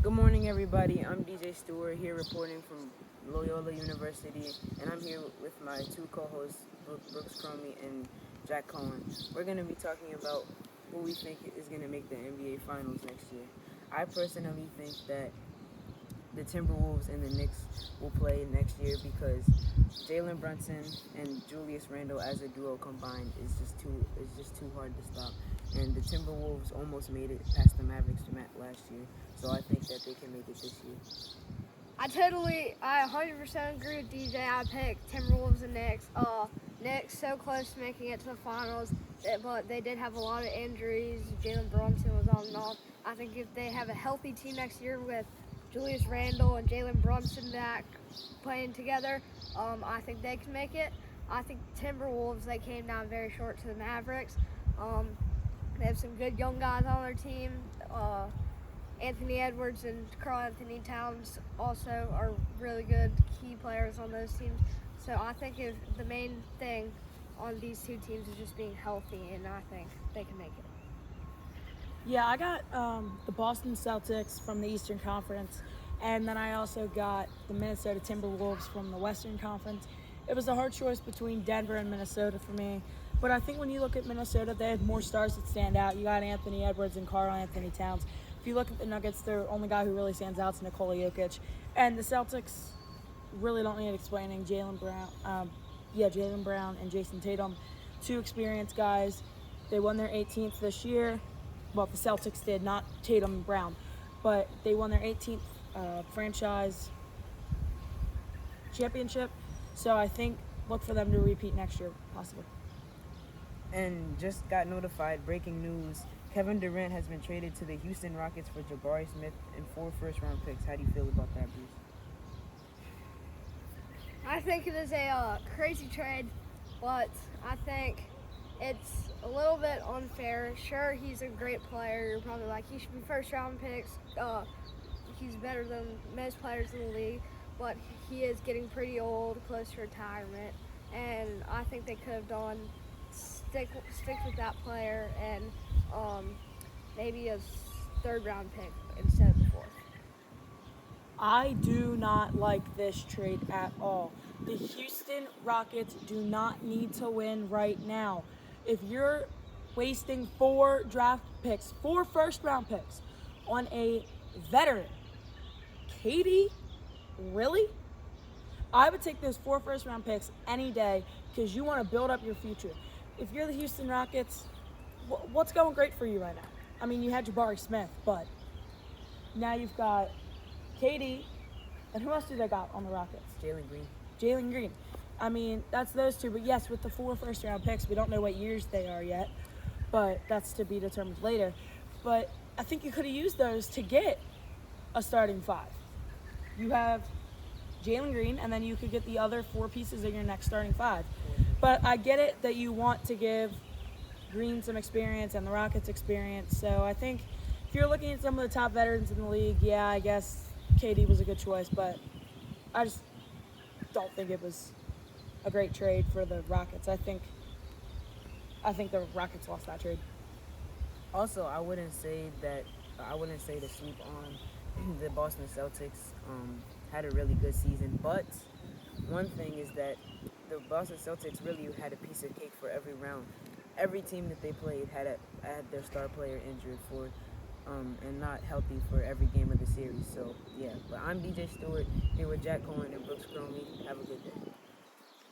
Good morning, everybody. I'm DJ Stewart here reporting from Loyola University, and I'm here with my two co-hosts, Brooks Cromie and Jack Cohen. We're going to be talking about who we think is going to make the NBA Finals next year. I personally think that the Timberwolves and the Knicks will play next year because Jalen Brunson and Julius Randle as a duo combined is just too hard to stop. And the Timberwolves almost made it past the Mavericks last year, so I think that they can make it this year. I 100% agree with DJ. I picked Timberwolves and Knicks. Knicks so close to making it to the finals, but they did have a lot of injuries. Jalen Brunson was on and off. I think if they have a healthy team next year with Julius Randle and Jalen Brunson back playing together, I think they can make it. I think Timberwolves, they came down very short to the Mavericks. They have some good young guys on their team. Anthony Edwards and Karl Anthony Towns also are really good key players on those teams. So I think if the main thing on these two teams is just being healthy, and I think they can make it. Yeah, I got the Boston Celtics from the Eastern Conference, and then I also got the Minnesota Timberwolves from the Western Conference. It was a hard choice between Denver and Minnesota for me, but I think when you look at Minnesota, they have more stars that stand out. You got Anthony Edwards and Karl Anthony Towns. If you look at the Nuggets, the only guy who really stands out is Nikola Jokic. And the Celtics really don't need explaining. Jaylen Brown and Jason Tatum, two experienced guys. They won their 18th this year. Well, the Celtics did, not Tatum and Brown. But they won their 18th franchise championship. So I think look for them to repeat next year, possibly. And just got notified, breaking news, Kevin Durant has been traded to the Houston Rockets for Jabari Smith and 4 first-round picks. How do you feel about that, Bruce? I think it is a crazy trade, but I think it's a little bit unfair. Sure, he's a great player. You're probably like, he should be first-round picks. He's better than most players in the league, but he is getting pretty old, close to retirement, and I think they could have done stick with that player and maybe a third-round pick instead of the fourth. I do not like this trade at all. The Houston Rockets do not need to win right now. If you're wasting 4 first-round picks on a veteran, Katie, really? I would take those 4 first-round picks any day because you want to build up your future. If you're the Houston Rockets, what's going great for you right now? I mean, you had Jabari Smith, but now you've got Katie, and who else do they got on the Rockets? Jalen Green. I mean, that's those two. But yes, with the 4 first-round picks, we don't know what years they are yet, but that's to be determined later. But I think you could have used those to get a starting 5. You have Jalen Green, and then you could get the other 4 pieces of your next starting 5. But I get it that you want to give Green some experience and the Rockets experience. So I think if you're looking at some of the top veterans in the league, yeah, I guess KD was a good choice, but I just don't think it was a great trade for the Rockets. I think the Rockets lost that trade. Also, I wouldn't say to sleep on the Boston Celtics had a really good season, but one thing is that the Boston Celtics really had a piece of cake for every round. Every team that they played had their star player injured and not healthy for every game of the series. So yeah, but I'm DJ Stewart here with Jack Cohen and Brooks Cromie.